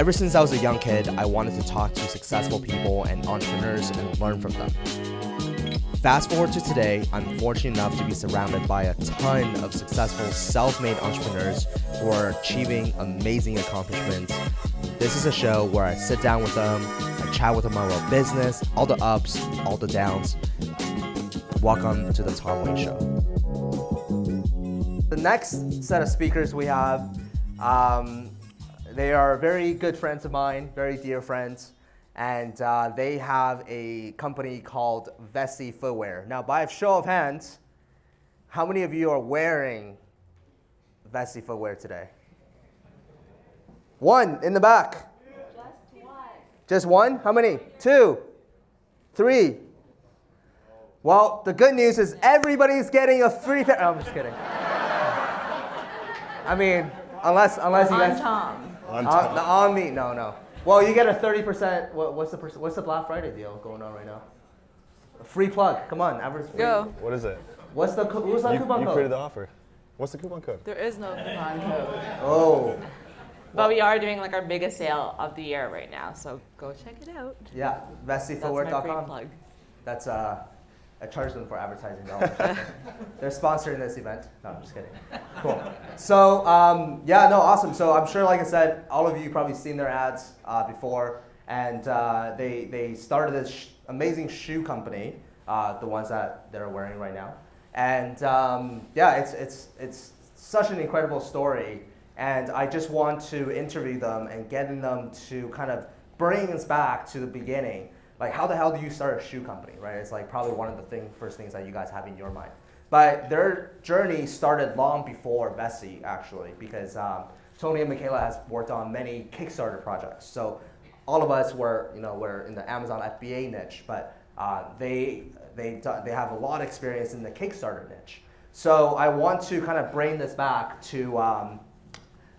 Ever since I was a young kid, I wanted to talk to successful people and entrepreneurs and learn from them. Fast forward to today, I'm fortunate enough to be surrounded by a ton of successful self-made entrepreneurs who are achieving amazing accomplishments. This is a show where I sit down with them, I chat with them about business, all the ups, all the downs. Welcome to the Tom Wayne Show. The next set of speakers we have, they are very good friends of mine, very dear friends, and they have a company called Vessi Footwear. Now, by a show of hands, how many of you are wearing Vessi Footwear today? One in the back. Just one. Just one? How many? Two? Three? Well, the good news is everybody's getting a free pair. Oh, I'm just kidding. I mean, unless you guys. On me, no. Well, you get a 30%. What's the Black Friday deal going on right now? A free plug. Come on, average. Go. What is it? What's that coupon code? You created the offer. What's the coupon code? There is no coupon code. Oh. But we are doing like our biggest sale of the year right now, so go check it out. Yeah, VessiFootwear.com. That's my free plug. That's I charge them for advertising dollars. They're sponsoring this event. No, I'm just kidding. Cool. So yeah, no, awesome. So I'm sure, like I said, all of you probably seen their ads before, and they started this amazing shoe company, the ones that they're wearing right now. And yeah, it's such an incredible story, and I just want to interview them and getting them to kind of bring us back to the beginning. Like, how the hell do you start a shoe company, right? It's like probably one of the first things that you guys have in your mind. But their journey started long before Vessi, actually, because Tony and Michaela has worked on many Kickstarter projects. So all of us we're in the Amazon FBA niche, but they have a lot of experience in the Kickstarter niche. So I want to kind of bring this back to,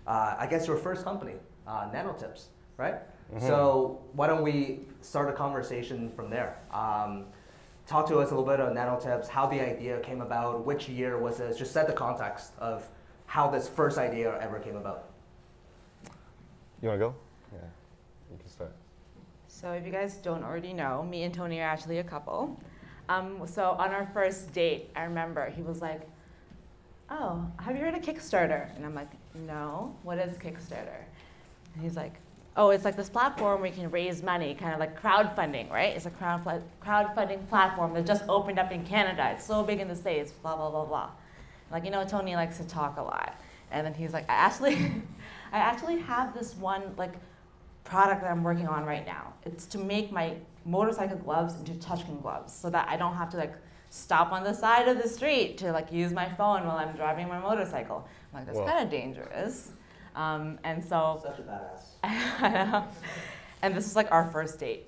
I guess, your first company, Nanotips, right? Mm-hmm. So why don't we start a conversation from there? Talk to us a little bit on Nanotips, how the idea came about, which year was this? Just set the context of how this first idea ever came about. You want to go? Yeah, you can start. So if you guys don't already know, me and Tony are actually a couple. So on our first date, I remember he was like, "Oh, have you heard of Kickstarter?" And I'm like, "No, what is Kickstarter?" And he's like, "Oh, it's like this platform where you can raise money, kind of like crowdfunding, right? It's a crowdfunding platform that just opened up in Canada. It's so big in the States, blah, blah, blah, blah." Like, Tony likes to talk a lot. And then he's like, I actually have this one like product that I'm working on right now. It's to make my motorcycle gloves into touchscreen gloves so that I don't have to like stop on the side of the street to like use my phone while I'm driving my motorcycle. I'm like, that's kind of dangerous. And so, such a badass. I know. And this is like our first date,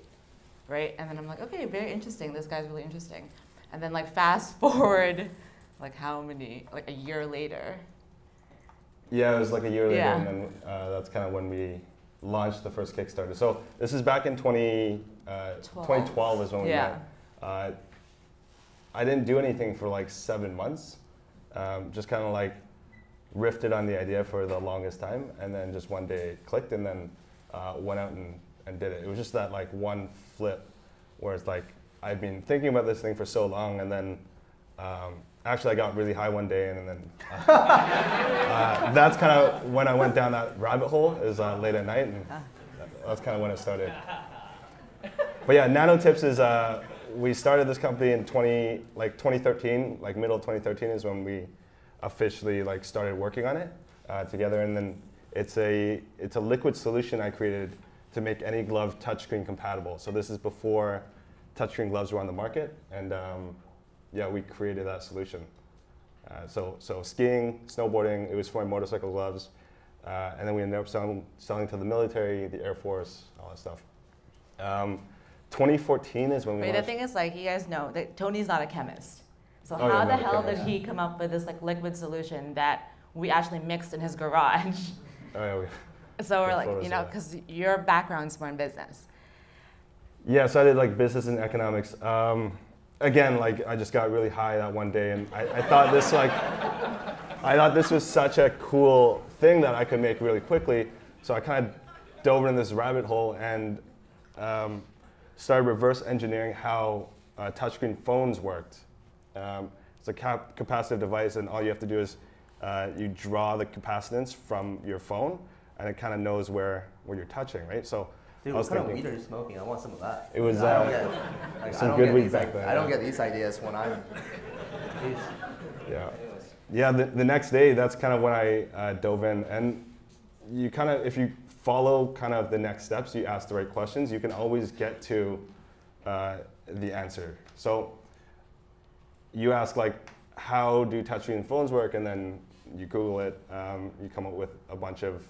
right? And then I'm like, okay, very interesting. This guy's really interesting. And then like fast forward, like like a year later. Yeah, it was like a year later, Yeah. and then that's kind of when we launched the first Kickstarter. So this is back in 2012 is when we met. I didn't do anything for like 7 months, just kind of like riffed on the idea for the longest time, and then just one day it clicked, and then went out and did it. It was just that like one flip where it's like I've been thinking about this thing for so long, and then actually I got really high one day, and then that's kind of when I went down that rabbit hole, is late at night, and that's kind of when it started. But yeah, Nanotips is we started this company in 2013, like middle of 2013 is when we officially like started working on it together, and then it's a liquid solution I created to make any glove touchscreen compatible. So this is before touchscreen gloves were on the market, and yeah, we created that solution. So skiing, snowboarding, it was for motorcycle gloves, and then we ended up selling to the military, the Air Force, all that stuff. 2014 is when we launched. The thing is, like, you guys know that Tony's not a chemist. So Oh, how yeah, the not a hell chemist. did he come up with this like liquid solution that we actually mixed in his garage? Oh, yeah, So we're Good like, photos of that. because your background's more in business. Yeah, so I did like business and economics. Again, like I just got really high that one day, and I thought this I thought this was such a cool thing that I could make really quickly. So I kind of dove in this rabbit hole and started reverse engineering how touchscreen phones worked. It's a capacitive device, and all you have to do is you draw the capacitance from your phone, and it kind of knows where you're touching, right? So, dude, what kind of weed are you smoking? I want some of that. It was some good weed back then. I don't get these ideas when I'm. Yeah. Yeah. The next day, that's kind of when I dove in, and you kind of, if you follow kind of the next steps, you ask the right questions, you can always get to the answer. So you ask like, how do touchscreen phones work, and then you Google it. You come up with a bunch of.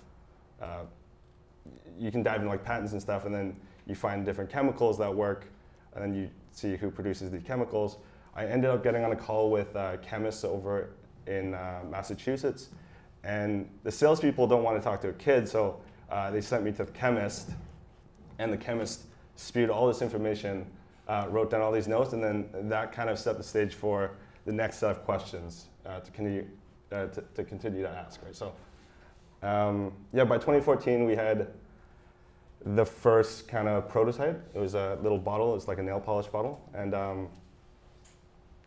You can dive into like patents and stuff, and then you find different chemicals that work, and then you see who produces these chemicals. I ended up getting on a call with chemists over in Massachusetts, and the salespeople don't want to talk to a kid, so they sent me to the chemist, and the chemist spewed all this information, wrote down all these notes, and then that kind of set the stage for the next set of questions to continue to ask, right? So, yeah, by 2014 we had the first kind of prototype. It was a little bottle. It's like a nail polish bottle, and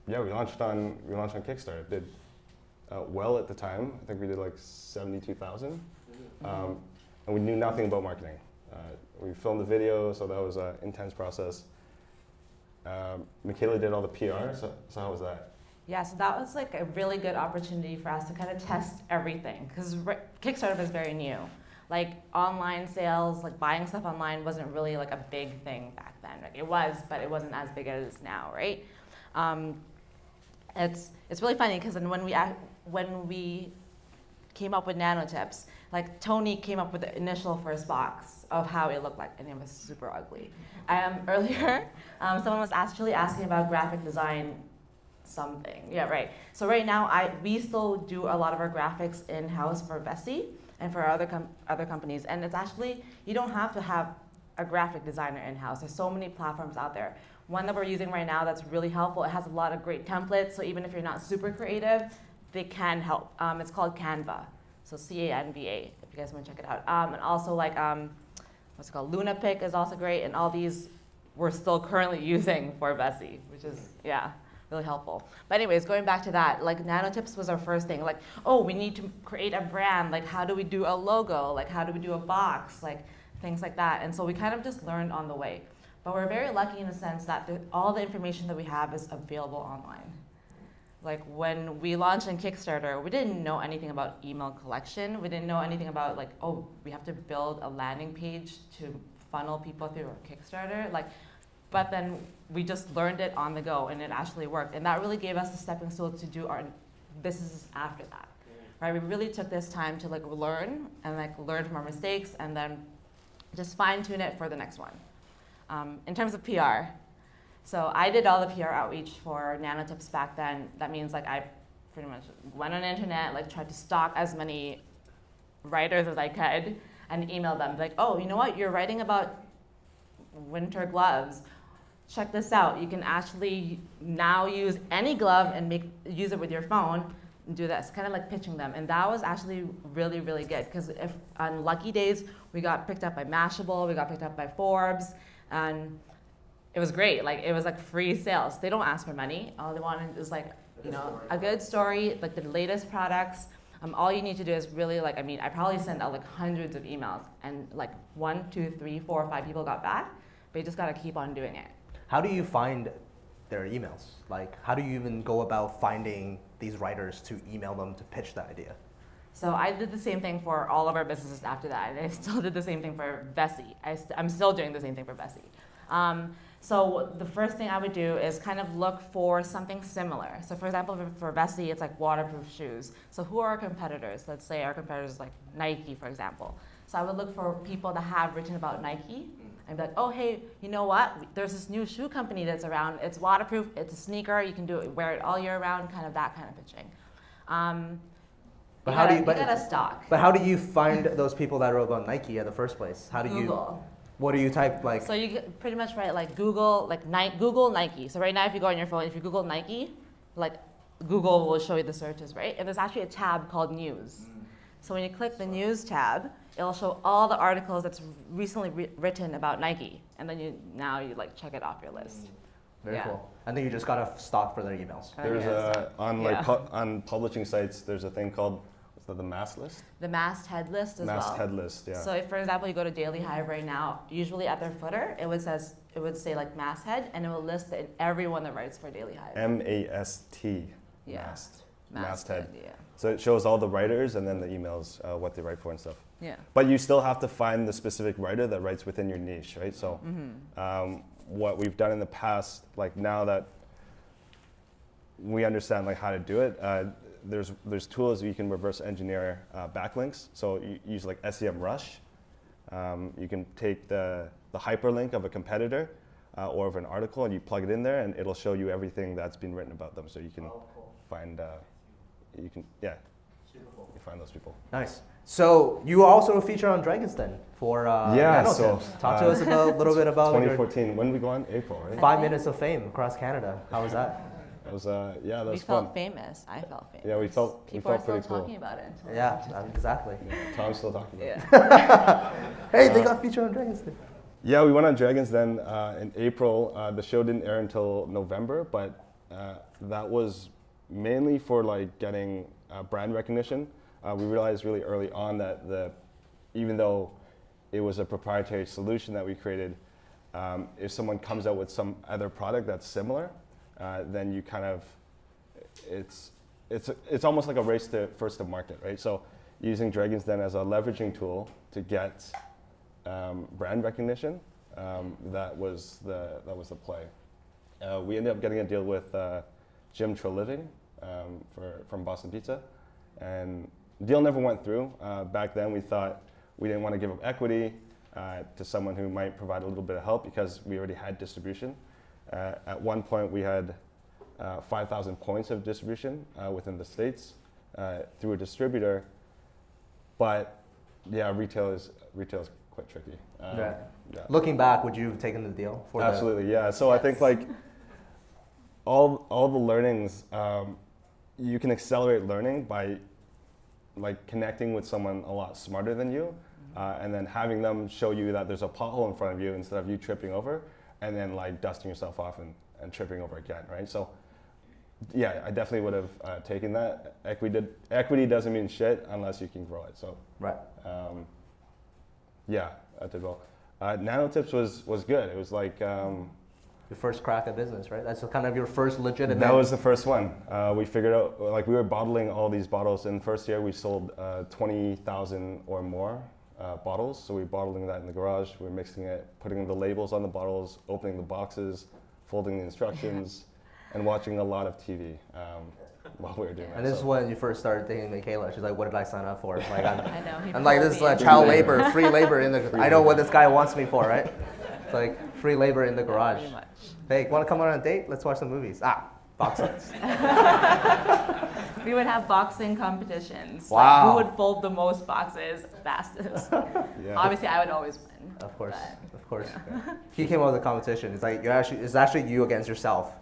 yeah, we launched on Kickstarter. It did well at the time. I think we did like 72,000, and we knew nothing about marketing. We filmed the video, so that was an intense process. Michaela did all the PR. So how was that? Yeah, so that was like a really good opportunity for us to kind of test everything, because Kickstarter was very new. Like online sales, like buying stuff online wasn't really like a big thing back then. Like it was, but it wasn't as big as it is now, right? It's really funny because when we came up with Nanotips, like Tony came up with the initial first box of how it looked like, and it was super ugly. Earlier, someone was actually asking about graphic design something. Yeah, right. So right now, we still do a lot of our graphics in-house for Vessi and for other companies. And it's actually, you don't have to have a graphic designer in-house. There's so many platforms out there. One that we're using right now that's really helpful, it has a lot of great templates, so even if you're not super creative, they can help. It's called Canva, so C-A-N-V-A, if you guys want to check it out. And also like, what's it called, LunaPic is also great, and all these we're still currently using for Vessi, which is, yeah, really helpful. But anyways, going back to that, like Nanotips was our first thing. Like, oh, we need to create a brand. Like, how do we do a logo? Like, how do we do a box? Like, things like that. And so we kind of just learned on the way. But we're very lucky in the sense that all the information that we have is available online. Like when we launched on Kickstarter, we didn't know anything about email collection. We didn't know anything about like, oh, we have to build a landing page to funnel people through our Kickstarter. Like, but then we just learned it on the go, and it actually worked. And that really gave us the stepping stone to do our businesses after that. Right? We really took this time to like learn and like learn from our mistakes, and then just fine tune it for the next one. In terms of PR, so I did all the PR outreach for Nanotips back then. That means like I pretty much went on the internet, like tried to stalk as many writers as I could, and emailed them like, oh, you know what? You're writing about winter gloves. Check this out. You can actually now use any glove and use it with your phone and do this, kind of like pitching them. And that was actually really, really good, because if on lucky days, we got picked up by Mashable, we got picked up by Forbes, and it was great. Like, it was like free sales. They don't ask for money. All they wanted is like, you know, a good story, like the latest products. All you need to do is really like, I mean, I probably sent out like hundreds of emails, and like 1, 2, 3, 4, 5 people got back, but you just gotta keep on doing it. How do you find their emails? Like, how do you even go about finding these writers to email them to pitch the idea? So I did the same thing for all of our businesses after that, and I still did the same thing for Vessi. I'm still doing the same thing for Vessi. So the first thing I would do is kind of look for something similar. So for example, for Vessi, it's like waterproof shoes. So who are our competitors? Let's say our competitors like Nike, for example. So I would look for people that have written about Nike. I'd be like, oh, hey, you know what? There's this new shoe company that's around. It's waterproof. It's a sneaker. You can wear it all year round, kind of that kind of pitching. But how do you? You gotta stock. But how do you find those people that wrote about Nike in the first place? How do Google. What do you type like? So you pretty much write like Google, like Google Nike. So right now, if you go on your phone, if you Google Nike, like Google will show you the searches, right? And there's actually a tab called News. So when you click the news tab, it'll show all the articles that's recently written about Nike, and then now you like check it off your list. Very cool. I think you just got to stock for their emails. There's on publishing sites, there's a thing called the mass list. The masthead list as well. Masthead list, yeah. So if, for example, you go to Daily Hive right now, usually at their footer, it would say like masthead, and it will list everyone that writes for Daily Hive. M-A-S-T. Yeah. Masthead. Yeah. So it shows all the writers and then the emails, what they write for and stuff. Yeah. But you still have to find the specific writer that writes within your niche, right? So what we've done in the past, like now that we understand like how to do it, there's tools you can reverse engineer backlinks. So you use like SEMrush. You can take the hyperlink of a competitor or of an article and you plug it in there and it'll show you everything that's been written about them. So you can find, you find those people. Nice. So you also feature on Dragon's Den for NanoTips. Talk to us a little bit about 2014. When did we go on? April, right? 5 minutes of fame across Canada. How was that? That was that was we fun. felt famous. I felt famous. Yeah, we felt People are pretty still cool. talking about it. Yeah, exactly. Yeah, Tom's still talking about it. Yeah. Hey, they got featured on Dragon's Den. Yeah, we went on Dragon's Den in April. The show didn't air until November, but that was mainly for like getting brand recognition. We realized really early on that even though it was a proprietary solution that we created, if someone comes out with some other product that's similar, then you kind of, it's almost like a race to first to market, right? So using Dragon's Den as a leveraging tool to get brand recognition, that was the play. We ended up getting a deal with Jim Treliving from Boston Pizza, and the deal never went through. Back then we thought we didn't want to give up equity to someone who might provide a little bit of help because we already had distribution. At one point we had 5,000 points of distribution within the States through a distributor, but yeah, retail is quite tricky. Yeah. Looking back, would you have taken the deal? Absolutely, yeah. So I think like all the learnings, you can accelerate learning by like connecting with someone a lot smarter than you, and then having them show you that there's a pothole in front of you instead of you tripping over, and then like dusting yourself off and tripping over again, right? So yeah, I definitely would have taken that. Equity doesn't mean shit unless you can grow it. So right. Yeah, I did well. NanoTips was good. It was like your first crack at business, right? That's kind of your first legitimate. That was the first one. We figured out, like we were bottling all these bottles. In the first year, we sold 20,000 or more bottles. So we were bottling that in the garage. We were mixing it, putting the labels on the bottles, opening the boxes, folding the instructions, and watching a lot of TV while we were doing that. And this is when you first started dating Michaela. She's like, "What did I sign up for?" Like, I'm like, "This is like child labor, free labor in the. I know what this guy wants me for, right? It's like free labor in the garage. Pretty much. Hey, want to come on a date? Let's watch some movies. Box sets. We would have boxing competitions. Wow. Like, who would fold the most boxes fastest? Yeah. Obviously, I would always win. Of course, but, of course. Yeah. He came up with the competition. It's like it's actually you against yourself.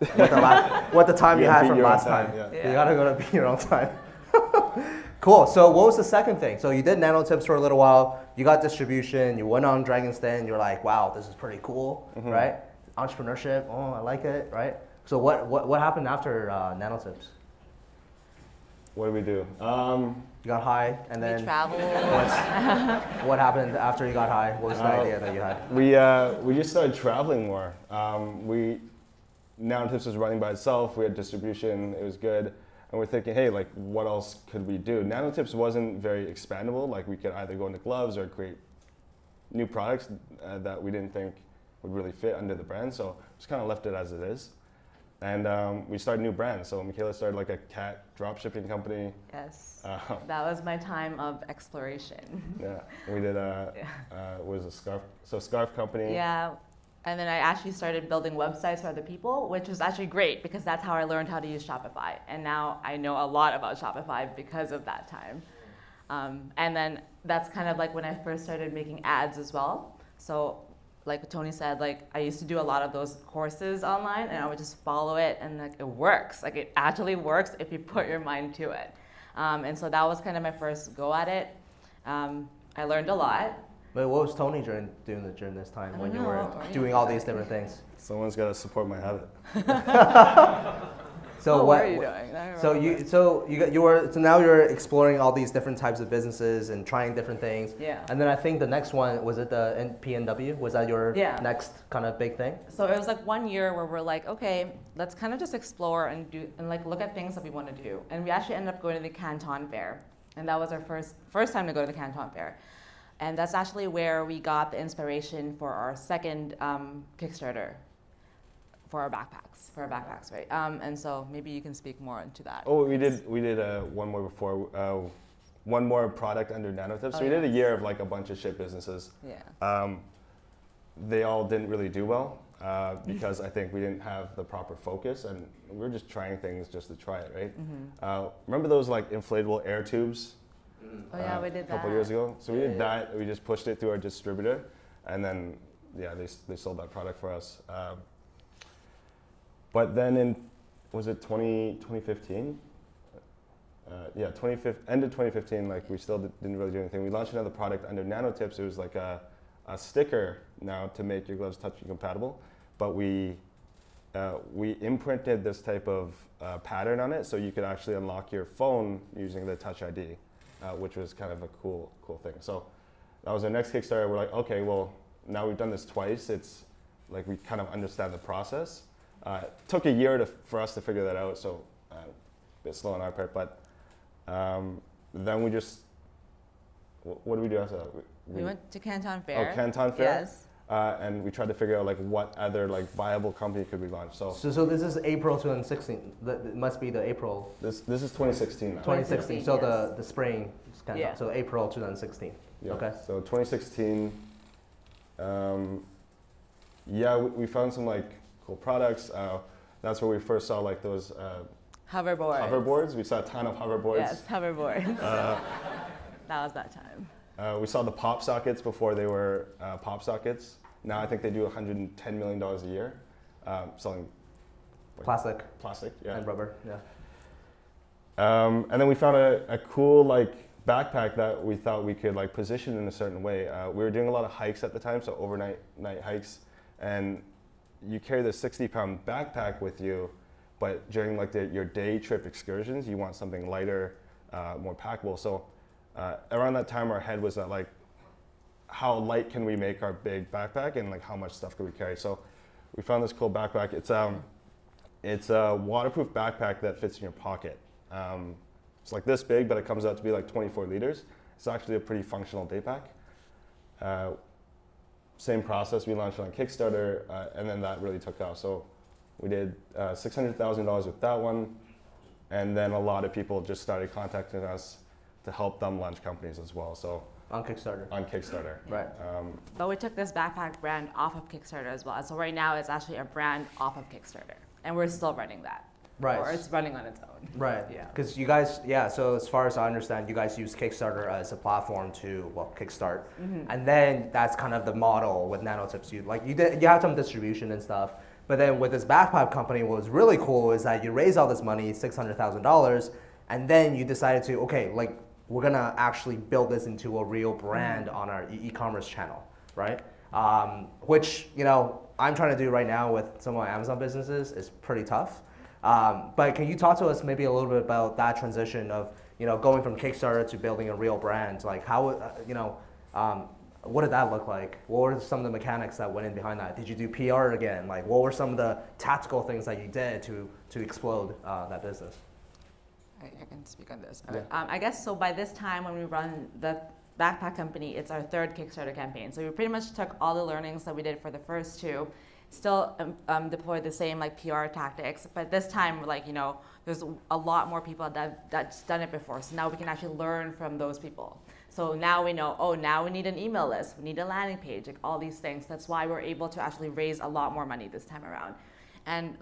What the time you had from last time. Yeah. Yeah. You gotta go to beat your own time. Cool. So what was the second thing? So you did NanoTips for a little while. You got distribution. You went on Dragon's Den. You're like, wow, this is pretty cool, right? Entrepreneurship. Oh, I like it, right? So what happened after NanoTips? What did we do? You got high, and we then traveled. what happened after you got high? What was the idea that you had? We just started traveling more. NanoTips was running by itself. We had distribution. It was good. And we're thinking, hey, like, what else could we do? NanoTips wasn't very expandable. Like, we could either go into gloves or create new products that we didn't think would really fit under the brand. So just kind of left it as it is. And we started new brands. So Michaela started like a cat drop shipping company. Yes. That was my time of exploration. Yeah. We did was a scarf. So scarf company. Yeah. And then I actually started building websites for other people, which was actually great because that's how I learned how to use Shopify. And now I know a lot about Shopify because of that time. And then that's kind of like when I first started making ads as well. So like Tony said, like I used to do a lot of those courses online and I would just follow it and like it works. Like it actually works if you put your mind to it. And so that was kind of my first go at it. I learned a lot. But what was Tony doing during this time when you were know. doing all these different things? Someone's got to support my habit. So what are you doing? I don't remember. So now you're exploring all these different types of businesses and trying different things. Yeah. And then I think the next one was it the PNW? Was that your next kind of big thing? So it was like 1 year where we're like, okay, let's kind of just explore and do and like look at things that we want to do. And we actually ended up going to the Canton Fair, and that was our first time to go to the Canton Fair. And that's actually where we got the inspiration for our second Kickstarter for our backpacks, right? And so maybe you can speak more into that. Oh, we did one more before, one more product under Nanotips. So we did a year of like a bunch of shit businesses. Yeah. They all didn't really do well because I think we didn't have the proper focus, and we were just trying things just to try it, right? Mm-hmm. Remember those like inflatable air tubes? Oh yeah, we did that. A couple years ago. So we did that. We just pushed it through our distributor, and then they sold that product for us. But then was it 2015? End of 2015. Like we still didn't really do anything. We launched another product under Nanotips. It was like a sticker now to make your gloves touch compatible, but we imprinted this type of pattern on it, so you could actually unlock your phone using the Touch ID. Which was kind of a cool thing. So that was our next Kickstarter. We're like, okay, well, now we've done this twice. It's like we kind of understand the process. It took a year for us to figure that out, so a bit slow on our part. But then we just, what did we do after that? We went to Canton Fair. Oh, Canton Fair? Yes. And we tried to figure out like what other like viable company could we launch. So this is April 2016. It must be the April. This is 2016 now. 2016. So yes. the spring. Yeah. So April 2016. Yeah. Okay. So 2016. We found some like cool products. That's where we first saw like those hoverboards. We saw a ton of hoverboards. Yes, hoverboards. That was that time. We saw the pop sockets before they were pop sockets. Now I think they do $110 million a year selling plastic, yeah, and rubber, yeah. And then we found a cool like backpack that we thought we could like position in a certain way. We were doing a lot of hikes at the time, so overnight hikes, and you carry the 60-pound backpack with you, but during like your day trip excursions, you want something lighter, more packable. So around that time, our head was at like, how light can we make our big backpack, and like how much stuff could we carry? So we found this cool backpack. It's a waterproof backpack that fits in your pocket. It's like this big, but it comes out to be like 24 liters. It's actually a pretty functional day pack. Same process, we launched on Kickstarter, and then that really took off. So we did $600,000 with that one, and then a lot of people just started contacting us to help them launch companies as well. So on Kickstarter. Right. But we took this backpack brand off of Kickstarter as well. So right now it's actually a brand off of Kickstarter, and we're still running that. Right. Or it's running on its own. Right. Yeah. Because you guys, so as far as I understand, you guys use Kickstarter as a platform to kickstart, and then that's kind of the model with Nanotips. You have some distribution and stuff, but then with this backpack company, what was really cool is that you raise all this money, $600,000, and then you decided to we're gonna actually build this into a real brand on our e-commerce channel, right? Which I'm trying to do right now with some of my Amazon businesses is pretty tough. But can you talk to us maybe a little bit about that transition of going from Kickstarter to building a real brand? Like how what did that look like? What were some of the mechanics that went in behind that? Did you do PR again? Like what were some of the tactical things that you did to explode that business? I can speak on this. Yeah. I guess so. By this time, when we run the backpack company, it's our third Kickstarter campaign. So we pretty much took all the learnings that we did for the first two, still deployed the same PR tactics, but this time there's a lot more people that's done it before. So now we can actually learn from those people. So now we know, now we need an email list, we need a landing page, all these things. That's why we're able to actually raise a lot more money this time around. And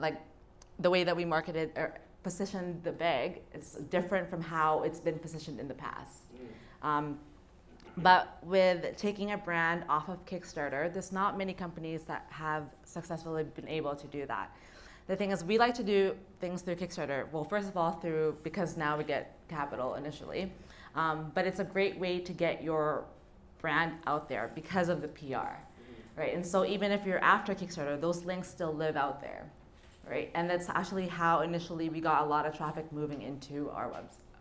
the way that we marketed or positioned the bag is different from how it's been positioned in the past. But with taking a brand off of Kickstarter, there's not many companies that have successfully been able to do that. The thing is, we like to do things through Kickstarter. Well, first of all, because now we get capital initially. But it's a great way to get your brand out there because of the PR, right? And so even if you're after Kickstarter, those links still live out there, right? And that's actually how initially we got a lot of traffic moving into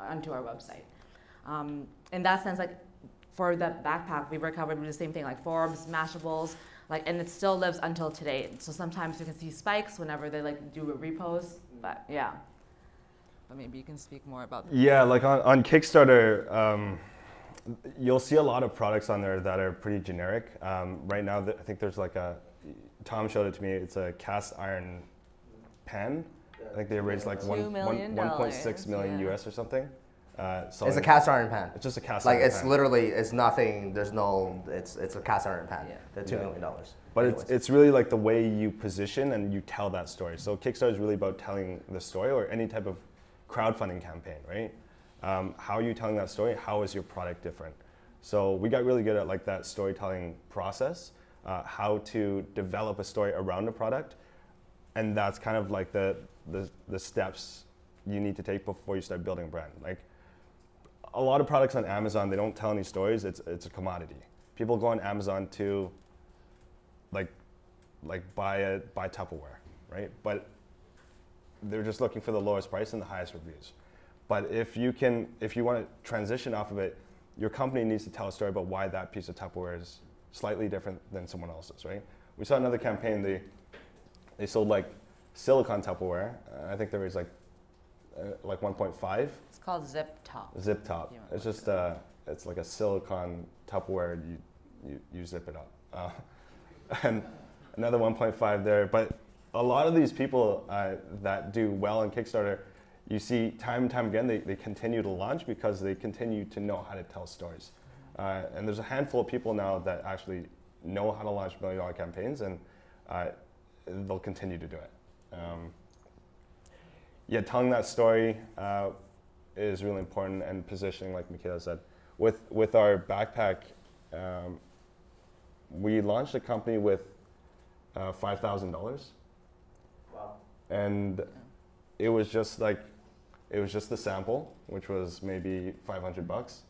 onto our website. In that sense, like for the backpack, we recovered with the same thing, like Forbes, Mashables, and it still lives until today. So sometimes you can see spikes whenever they do a repost, but yeah. But maybe you can speak more about that. Yeah, like on Kickstarter, you'll see a lot of products on there that are pretty generic. Right now, I think there's Tom showed it to me, it's a cast iron pan. I think they raised like $1.6 million US or something. It's a cast iron pan. It's just a cast iron pan. It's literally, it's nothing, it's a cast iron pan. Yeah. They're $2 million. But it's really like the way you position and you tell that story. So Kickstarter is really about telling the story, or any type of crowdfunding campaign, right? How are you telling that story? How is your product different? So we got really good at that storytelling process, how to develop a story around a product. And that's kind of like the steps you need to take before you start building a brand. Like a lot of products on Amazon, they don't tell any stories. It's a commodity. People go on Amazon to buy Tupperware, right? But they're just looking for the lowest price and the highest reviews. But if you want to transition off of it, your company needs to tell a story about why that piece of Tupperware is slightly different than someone else's, right? We saw another campaign, they sold silicone Tupperware. I think there was 1.5. It's called Zip Top. Zip Top. It's just it's like a silicone Tupperware. You zip it up, and another 1.5 there. But a lot of these people that do well on Kickstarter, you see time and time again, they continue to launch because they continue to know how to tell stories. And there's a handful of people now that actually know how to launch $1 million campaigns, and they'll continue to do it. Telling that story is really important, and positioning, like Michaela said. With our backpack, we launched a company with $5,000. Wow. And it was just the sample, which was maybe $500.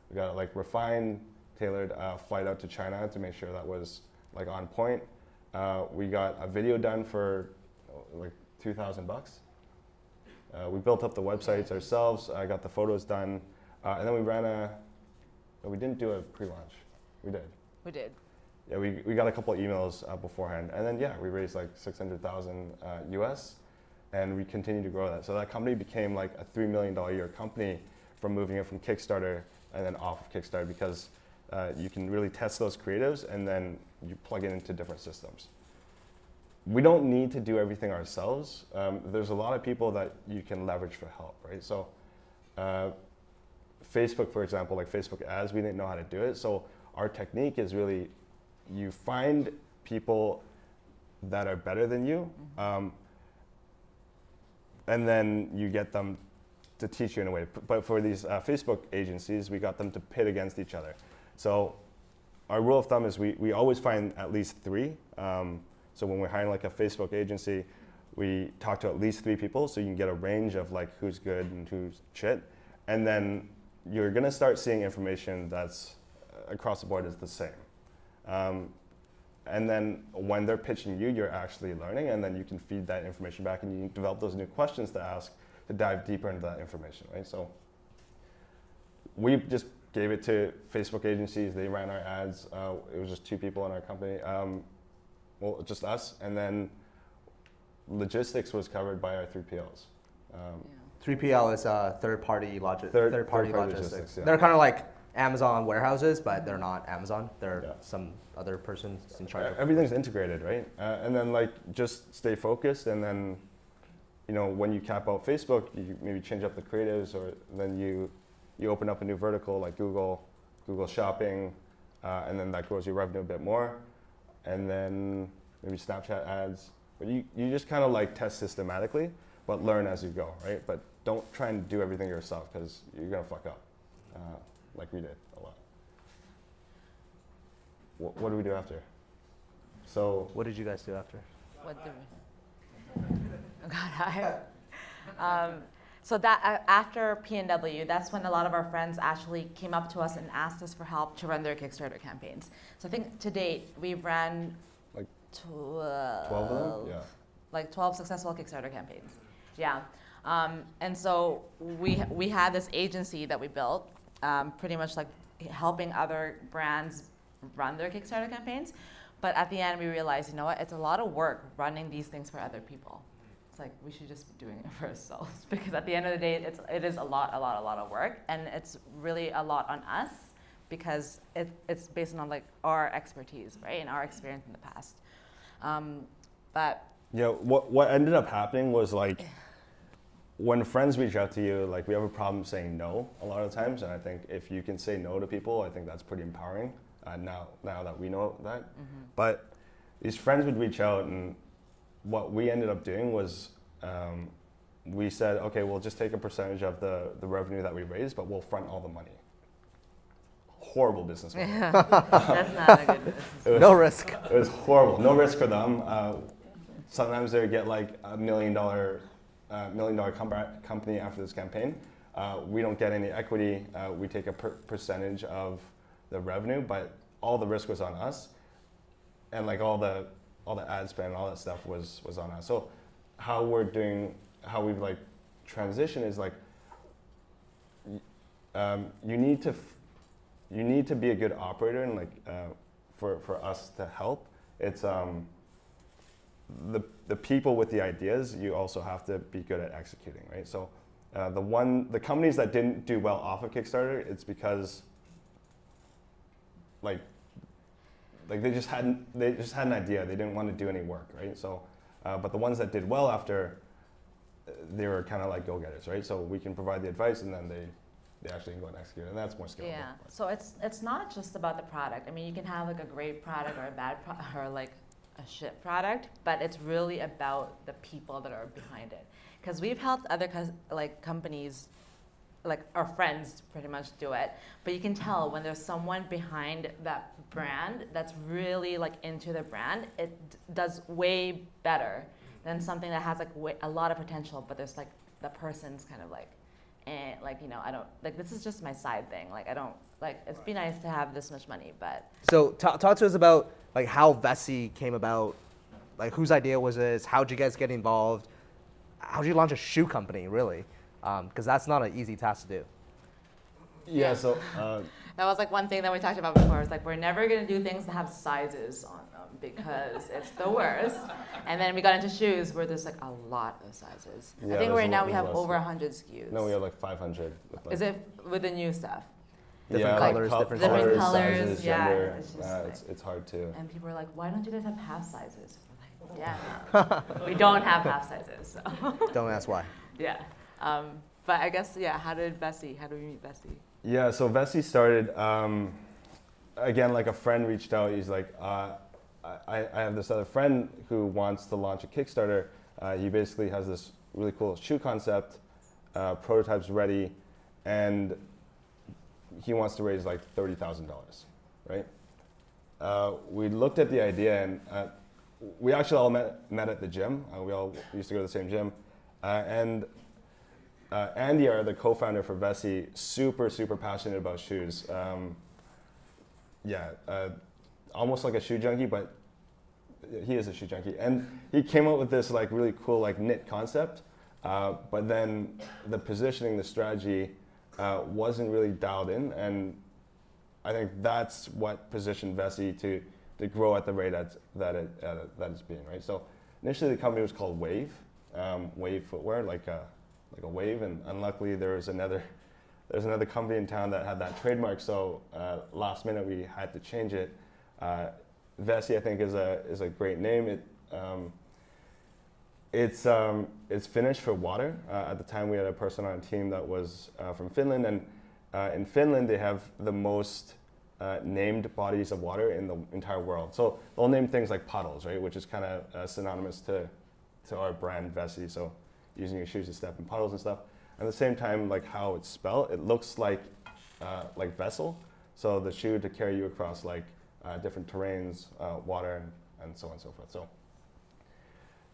We got it refined, tailored, flight out to China to make sure that was on point. We got a video done for $2,000. We built up the websites ourselves. I got the photos done, and then we didn't do a pre-launch. We did. We did. Yeah, we got a couple of emails beforehand, and then we raised $600,000 US, and we continued to grow that. So that company became a $3 million a year company from moving it from Kickstarter and then off of Kickstarter, because you can really test those creatives and then you plug it into different systems. We don't need to do everything ourselves. There's a lot of people that you can leverage for help, right? So Facebook, for example, Facebook ads, we didn't know how to do it. So our technique is really, you find people that are better than you, and then you get them to teach you in a way. But for these Facebook agencies, we got them to pit against each other. So our rule of thumb is we always find at least 3. So when we're hiring a Facebook agency, we talk to at least 3 people, so you can get a range of who's good and who's shit. And then you're gonna start seeing information that's across the board is the same. And then when they're pitching you, you're actually learning, and then you can feed that information back, and you can develop those new questions to ask to dive deeper into that information, right? So we just gave it to Facebook agencies. They ran our ads. It was just 2 people in our company. Well, just us, and then logistics was covered by our 3PLs. 3PL is third-party logistics. Yeah. They're kind of like Amazon warehouses, but they're not Amazon. They're some other person in charge of everything's integrated, right? And then just stay focused, and then when you cap out Facebook, you maybe change up the creatives, or then you open up a new vertical like Google Shopping, and then that grows your revenue a bit more. And then maybe Snapchat ads. But you just kind of test systematically, but learn as you go, right? But don't try and do everything yourself, because you're gonna fuck up, like we did a lot. What do we do after? So what did you guys do after? What did we? Oh God, So that after PNW, that's when a lot of our friends actually came up to us and asked us for help to run their Kickstarter campaigns. So I think to date we've ran Like 12 of them? Yeah. like 12 successful Kickstarter campaigns. Yeah. And so we had this agency that we built, pretty much like helping other brands run their Kickstarter campaigns. But at the end, we realized, you know what, it's a lot of work running these things for other people. It's like we should just be doing it for ourselves, because at the end of the day, it is a lot of work, and it's really a lot on us because it's based on like our expertise, right, and our experience in the past. But yeah, what ended up happening was like when friends reach out to you, like we have a problem saying no a lot of times, and I think if you can say no to people, I think that's pretty empowering. Now that we know that, but these friends would reach out, and what we ended up doing was we said, okay, we'll just take a percentage of the revenue that we raised, but we'll front all the money. Horrible business model. yeah, that's not a good business. No risk. It was horrible. No risk for them. Sometimes they would get like $1 million company after this campaign. We don't get any equity. We take a percentage of the revenue, but all the risk was on us, and like all the ad spend and all that stuff was on us. So how we've like transitioned is like you need to be a good operator, and like for us to help, it's the people with the ideas, you also have to be good at executing, right? So the companies that didn't do well off of Kickstarter, it's because like they just had an idea. They didn't want to do any work, right? So, but the ones that did well after, they were kind of like go-getters, right? So we can provide the advice, and then they actually go and execute, and that's more scalable. Yeah. So it's not just about the product. I mean, you can have like a great product or a bad or like a shit product, but it's really about the people that are behind it. Because we've helped other companies, like our friends pretty much do it, but you can tell when there's someone behind that brand that's really like into the brand, it does way better than something that has like a lot of potential, but there's like the person's kind of like, like, you know, I don't, like, this is just my side thing. Like, I don't, like, it'd be nice to have this much money, but. So talk to us about like how Vessi came about, like whose idea was this? How'd you guys get involved? How'd you launch a shoe company, really? Because that's not an easy task to do. Yeah, so that was like one thing that we talked about before. It's like we're never gonna do things that have sizes on them because it's the worst. And then we got into shoes where there's like a lot of sizes. Yeah, I think right now we have less. over 100 SKUs. No, we have like 500. With like, Is it with the new stuff? Different colors, different Different colors, sizes, yeah, gender. it's just It's hard to. And people are like, why don't you guys have half sizes? We're like, yeah, we don't have half sizes. So. Don't ask why. Yeah. But I guess, yeah, how do we meet Vessi? Yeah, so Vessi started, again, like a friend reached out. He's like, I have this other friend who wants to launch a Kickstarter. He basically has this really cool shoe concept, prototypes ready, and he wants to raise like $30,000, right? We looked at the idea, and we actually all met at the gym. We all used to go to the same gym. And Andy, the co-founder for Vessi, super passionate about shoes. Almost like a shoe junkie, but he is a shoe junkie. And he came up with this like really cool like knit concept, but then the positioning, the strategy wasn't really dialed in, and I think that's what positioned Vessi to grow at the rate that it's being, right? So initially the company was called Wave, Wave Footwear, like a wave, and unluckily there's another company in town that had that trademark, so last minute we had to change it. Vessi, I think, is a great name. It's Finnish for water. At the time we had a person on a team that was from Finland, and in Finland they have the most named bodies of water in the entire world. So they'll name things like puddles, right, which is kind of synonymous to our brand Vessi. So using your shoes to step in puddles and stuff. At the same time, like how it's spelled, it looks like vessel. So the shoe to carry you across like different terrains, water, and so on and so forth. So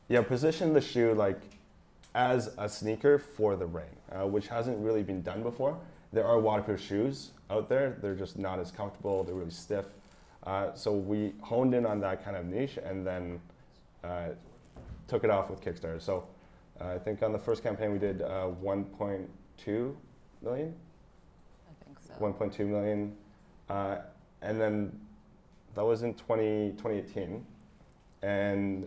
yeah, position the shoe like as a sneaker for the rain, which hasn't really been done before. There are waterproof shoes out there. They're just not as comfortable. They're really stiff. So we honed in on that kind of niche and then took it off with Kickstarter. So I think on the first campaign we did 1.2 million. I think so. 1.2 million. And then that was in 2018. And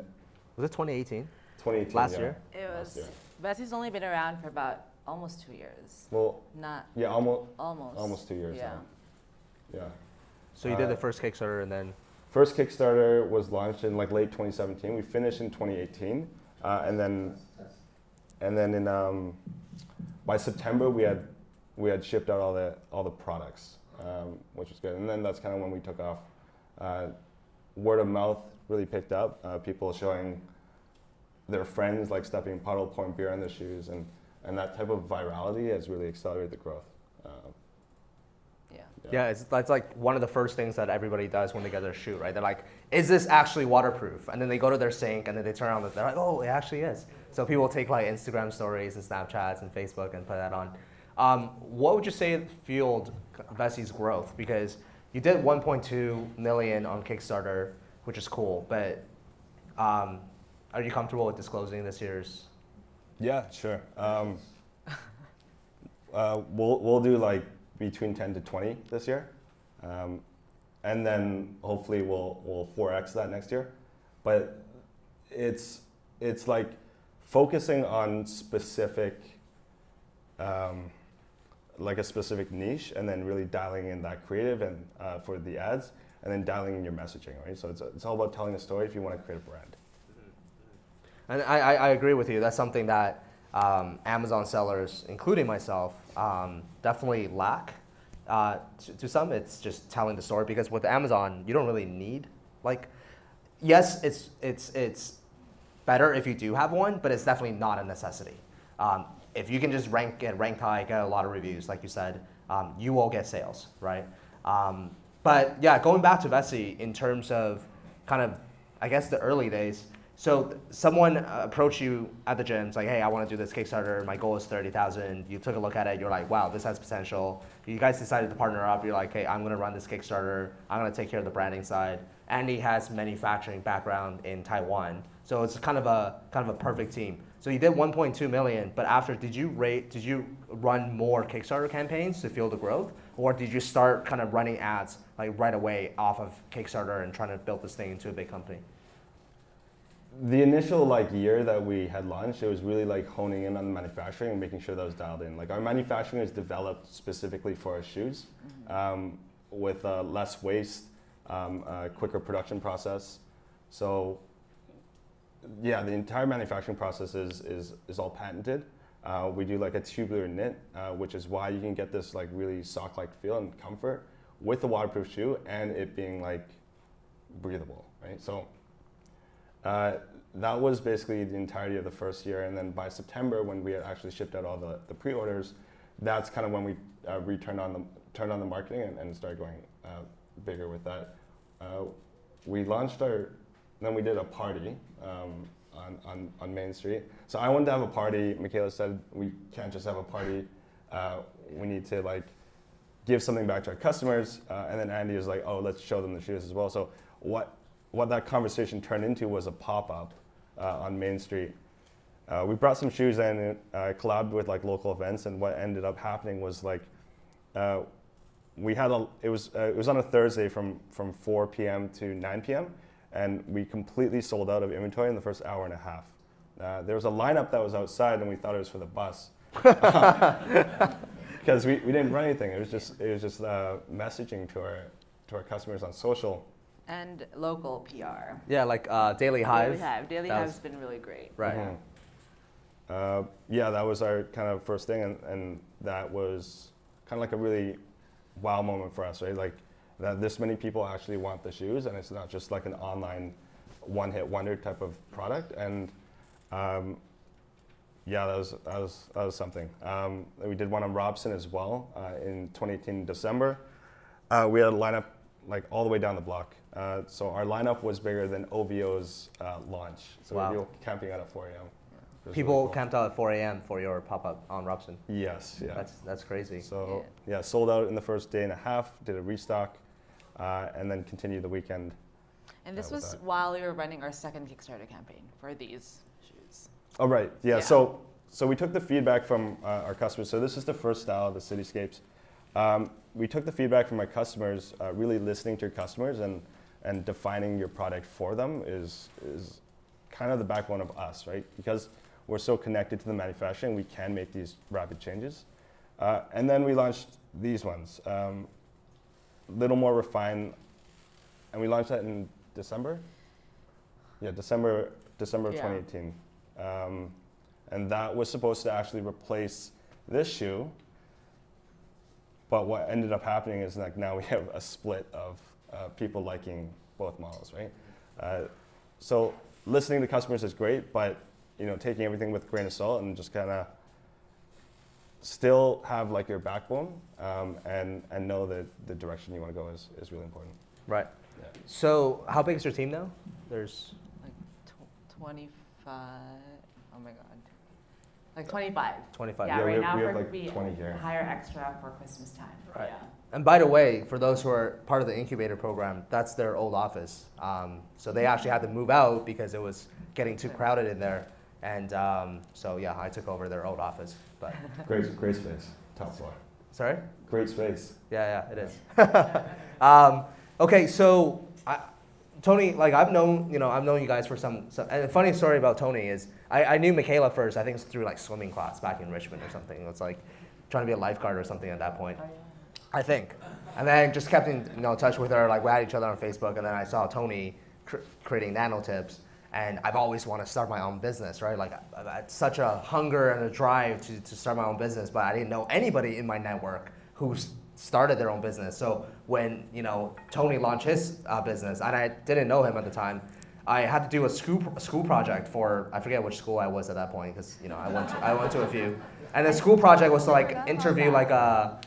Was it 2018? 2018. Last yeah. year? It Last was. year. Vessi's only been around for about almost 2 years. Well, Not yeah, almost almost. 2 years Yeah. now. Yeah. So you did the first Kickstarter and then. First Kickstarter was launched in like late 2017. We finished in 2018, and then in by September we had shipped out all the products, which was good. And then that's kind of when we took off. Word of mouth really picked up. People showing their friends, like stepping in puddle, pouring beer on their shoes, and that type of virality has really accelerated the growth. Yeah, it's like one of the first things that everybody does when they get their shoe, right? They're like, is this actually waterproof? And then they go to their sink and then they turn around and they're like, oh, it actually is. So people take like Instagram stories and Snapchats and Facebook and put that on. What would you say fueled Vessi's growth? Because you did 1.2 million on Kickstarter, which is cool, but are you comfortable with disclosing this year's? Yeah, sure. We'll do like between 10 to 20 this year, and then hopefully we'll 4x that next year. But it's like focusing on specific, like a specific niche, and then really dialing in that creative and for the ads, and then dialing in your messaging, right? So it's all about telling a story if you want to create a brand. And I agree with you. That's something that Amazon sellers, including myself, definitely lack. To some, it's just telling the story, because with Amazon, you don't really need, like, yes, it's better if you do have one, but it's definitely not a necessity. If you can just rank high, get a lot of reviews, like you said, you will get sales, right? But yeah, going back to Vessi in terms of kind of, I guess, the early days. So someone approached you at the gym, it's like, hey, I want to do this Kickstarter. My goal is 30,000. You took a look at it. You're like, wow, this has potential. You guys decided to partner up. You're like, hey, I'm going to run this Kickstarter. I'm going to take care of the branding side. Andy has manufacturing background in Taiwan, so it's kind of a perfect team. So you did 1.2 million, but after, did you run more Kickstarter campaigns to fuel the growth, or did you start kind of running ads like right away off of Kickstarter and trying to build this thing into a big company? The initial like year that we had launched, it was really like honing in on the manufacturing and making sure that was dialed in. Like our manufacturing is developed specifically for our shoes, with less waste, quicker production process. So yeah, the entire manufacturing process is all patented. We do like a tubular knit, which is why you can get this like really sock-like feel and comfort with the waterproof shoe and it being like breathable, right? So that was basically the entirety of the first year, and then by September, when we had actually shipped out all the pre-orders, that's kind of when we turned on the marketing and started going bigger with that. We launched then we did a party on Main Street. So I wanted to have a party. Michaela said we can't just have a party. We need to like give something back to our customers. And then Andy was like, oh, let's show them the shoes as well. So what that conversation turned into was a pop-up on Main Street. We brought some shoes in, collabed with like local events, and what ended up happening was like we had it was on a Thursday from 4 p.m. to 9 p.m. and we completely sold out of inventory in the first hour and a half. There was a lineup that was outside, and we thought it was for the bus because we didn't run anything. It was just messaging to our customers on social. And local PR. Yeah, like Daily Hive. Daily Hive's been really great. Right. Mm-hmm. Yeah, that was our kind of first thing, and that was kind of like a really wow moment for us, right? Like that this many people actually want the shoes, and it's not just like an online one-hit wonder type of product. And yeah, that was something. We did one on Robson as well in 2018 December. We had a lineup like all the way down the block. So our lineup was bigger than OVO's launch. So wow. we were camping out at 4 a.m. was People really cool. camped out at 4 a.m. for your pop-up on Robson. Yes, yeah. That's crazy. So yeah, sold out in the first day and a half. Did a restock, and then continued the weekend. And this with was that. while we were running our second Kickstarter campaign for these shoes. Oh right, yeah. Yeah. So we took the feedback from our customers. So this is the first style, the cityscapes. We took the feedback from our customers, really listening to your customers and defining your product for them is kind of the backbone of us, right? Because we're so connected to the manufacturing, we can make these rapid changes. And then we launched these ones, little more refined, and we launched that in December. Yeah, December of Yeah. 2018. And that was supposed to actually replace this shoe. But what ended up happening is like now we have a split of people liking both models, right? So listening to customers is great, but taking everything with a grain of salt and just kind of still have like your backbone and know that the direction you want to go is really important. Right. Yeah. So how big is your team now? There's Like 25, oh my God. Like 25. 25. Yeah, Yeah, right we now have for like 20 here. hire extra for Christmas time. Right. Yeah. And by the way, for those who are part of the incubator program, that's their old office. So they actually had to move out because it was getting too crowded in there. And so yeah, I took over their old office. But Great space, top floor. sorry? Great space. Yeah, it is. Okay, so Tony, like I've known you guys for some. And the funny story about Tony is I knew Michaela first. I think it's through like swimming class back in Richmond or something. It was like trying to be a lifeguard or something at that point. Oh, yeah. I think. And then just kept in touch with her. Like we had each other on Facebook, and then I saw Tony creating Nanotips, and I've always wanted to start my own business, right? Like I've had such a hunger and a drive to start my own business, but I didn't know anybody in my network who started their own business. So when Tony launched his business, and I didn't know him at the time, I had to do a school project for, I forget which school I was at that point, because I went to a few. And the school project was to like interview like a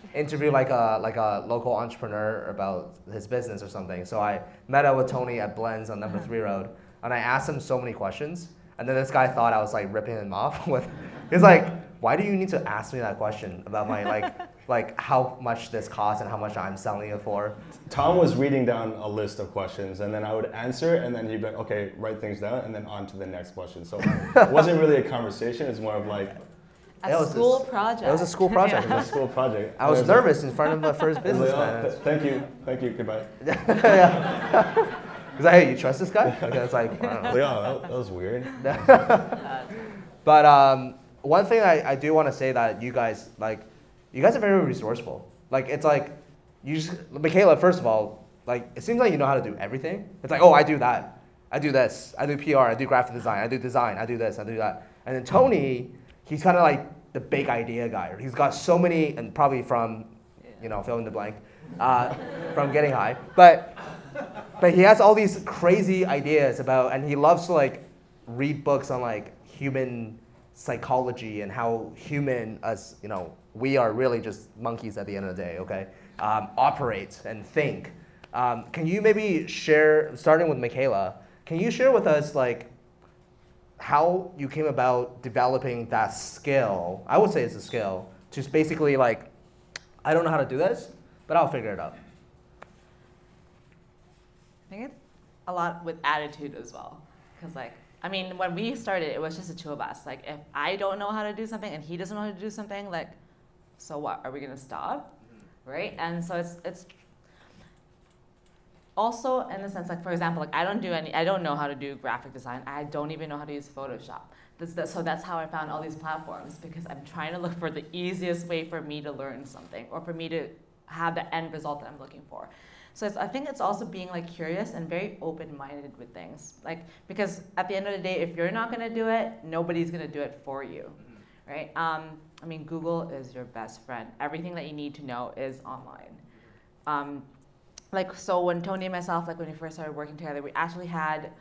local entrepreneur about his business or something. So I met up with Tony at Blends on Number 3 Road, and I asked him so many questions. And then this guy thought I was like ripping him off with, he's like, why do you need to ask me that question about my like how much this costs and how much I'm selling it for? Tom was reading down a list of questions, and then I would answer, and then he'd be like, okay, write things down, and then on to the next question. So it wasn't really a conversation, it's more of like A school project. It was a school project. it was a school project. I was nervous in front of my first I was business like, man. thank you, goodbye. He's like, hey, you trust this guy? Okay, it's like, I don't know. Like, oh, that was weird. But one thing I do want to say that you guys are very resourceful. Like it's like Michaela, first of all, like it seems like you know how to do everything. It's like, oh, I do that, I do this, I do PR, I do graphic design, I do this, I do that. And then Tony, he's kind of like the big idea guy. He's got so many, and probably from, fill in the blank, from Getting High. But he has all these crazy ideas about, and he loves to like read books on like human psychology and how human, as we are really just monkeys at the end of the day, okay, operate and think. Can you maybe share, starting with Michaela, can you share with us like how you came about developing that skill? I would say it's a skill to basically like, I don't know how to do this, but I'll figure it out. I think it's a lot with attitude as well. Because when we started, it was just the two of us. Like, if I don't know how to do something and he doesn't know how to do something, like, so what? Are we going to stop? Right? And so it's also in the sense, like, for example, like, I don't know how to do graphic design. I don't even know how to use Photoshop. So that's how I found all these platforms, because I'm trying to look for the easiest way for me to learn something or for me to have the end result that I'm looking for. So I think it's also being like curious and very open-minded with things. Like, because at the end of the day, if you're not going to do it, nobody's going to do it for you, right? Google is your best friend. Everything that you need to know is online. So when Tony and myself, like when we first started working together, we actually had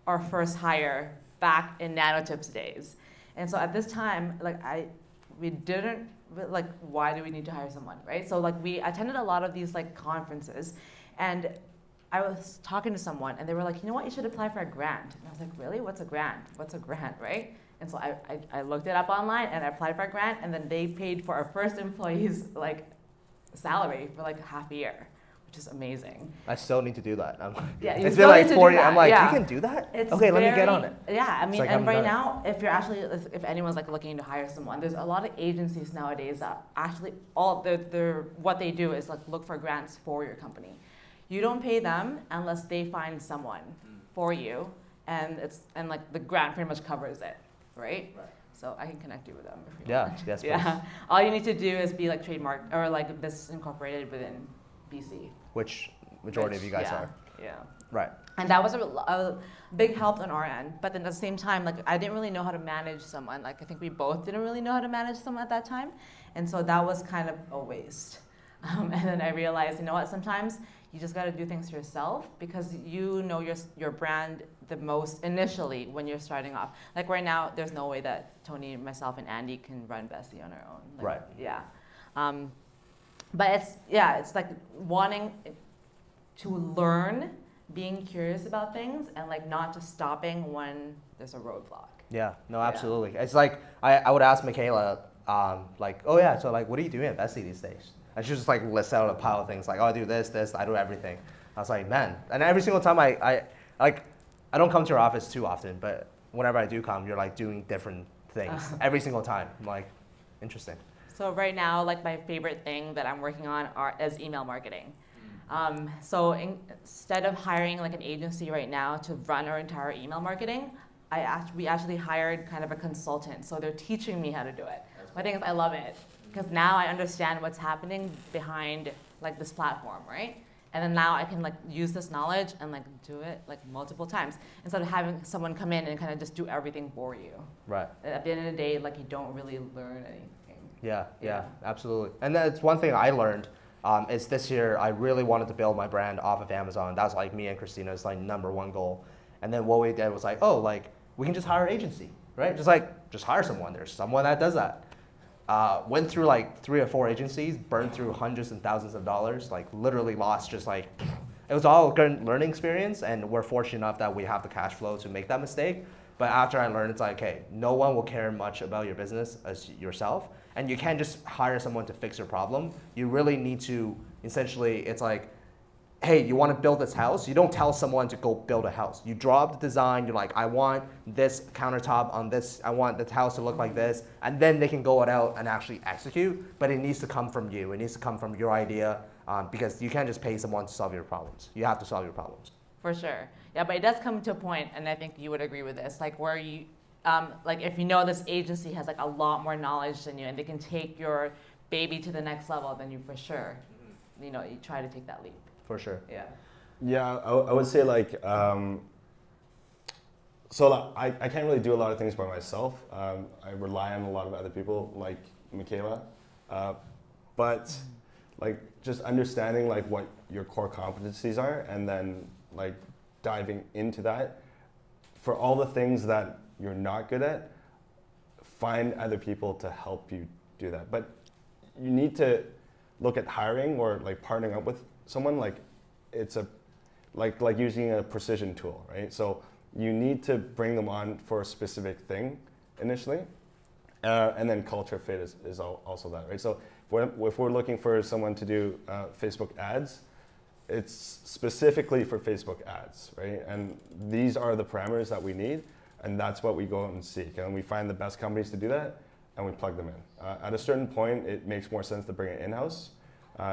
our first hire back in Nanotips days. And so at this time, we didn't, like, why do we need to hire someone, right? So like we attended a lot of these like conferences, and I was talking to someone and they were like, you know what, you should apply for a grant. And I was like, really? What's a grant? What's a grant, right? And so I looked it up online and I applied for a grant, and then they paid for our first employee's like salary for like half a year, which is amazing. I still need to do that. Yeah, you it's still been like need to 4 do years. that, I'm like, yeah. you can do that? It's okay, let me get on it. Yeah, I mean, like, and I right haven't done now, if you're actually, if anyone's like looking to hire someone, there's a lot of agencies nowadays that actually what they do is like look for grants for your company. You don't pay them unless they find someone for you, and like the grant pretty much covers it, right? So I can connect you with them if you want. Yes, please. Yeah. All you need to do is be like trademark or like business incorporated within BC. Which majority of you guys are. Yeah. Right. And that was a big help on our end. But then at the same time, like I didn't really know how to manage someone. Like I think we both didn't really know how to manage someone at that time. And so that was kind of a waste. And then I realized, you know what, sometimes you just got to do things yourself because you know your brand the most initially when you're starting off. Like right now, there's no way that Tony, myself, and Andy can run Vessi on our own. Like, right. Yeah. But it's like wanting to learn, being curious about things, and like not just stopping when there's a roadblock. Yeah, no, absolutely. Yeah. It's like I would ask Michaela, like, oh yeah, so like, what are you doing at Vessi these days? And she just like lists out a pile of things like, oh, I do this, I do everything. I was like, man, and every single time I don't come to your office too often, but whenever I do come, you're like doing different things every single time. I'm like, interesting. So right now, like my favorite thing that I'm working on is email marketing. So instead of hiring like an agency right now to run our entire email marketing, we actually hired kind of a consultant. So they're teaching me how to do it. My thing is I love it because now I understand what's happening behind like this platform, right? And then now I can like use this knowledge and like do it like multiple times instead of having someone come in and kind of just do everything for you. Right. At the end of the day, like you don't really learn anything. Yeah, absolutely. And that's one thing I learned is this year I really wanted to build my brand off of Amazon. That was like me and Christina's like #1 goal. And then what we did was like, oh, like we can just hire an agency, right? Just hire someone. There's someone that does that. Went through like 3 or 4 agencies, burned through hundreds and thousands of dollars, like literally lost just like, it was all a good learning experience, and we're fortunate enough that we have the cash flow to make that mistake. But after I learned, it's like, okay, no one will care much about your business as yourself, and you can't just hire someone to fix your problem. You really need to, essentially, it's like, hey, you want to build this house? You don't tell someone to go build a house. You draw up the design, you're like, I want this countertop on this, I want the house to look like this, and then they can go out and actually execute, but it needs to come from you. It needs to come from your idea, because you can't just pay someone to solve your problems. You have to solve your problems. For sure. Yeah, but it does come to a point, and I think you would agree with this, like where you, like if you know this agency has like a lot more knowledge than you and they can take your baby to the next level, then you for sure, you know, you try to take that leap. For sure. Yeah. Yeah, I would say like, so like, I can't really do a lot of things by myself. I rely on a lot of other people like Michaela, but like just understanding like what your core competencies are and then like diving into that. For all the things that you're not good at, find other people to help you do that. But you need to look at hiring or like partnering up with someone, like it's a like using a precision tool, right? So you need to bring them on for a specific thing initially, and then culture fit is also that, right? So if we're looking for someone to do Facebook ads, it's specifically for Facebook ads, right? And these are the parameters that we need, and that's what we go out and seek, and we find the best companies to do that, and we plug them in. At a certain point, it makes more sense to bring it in-house.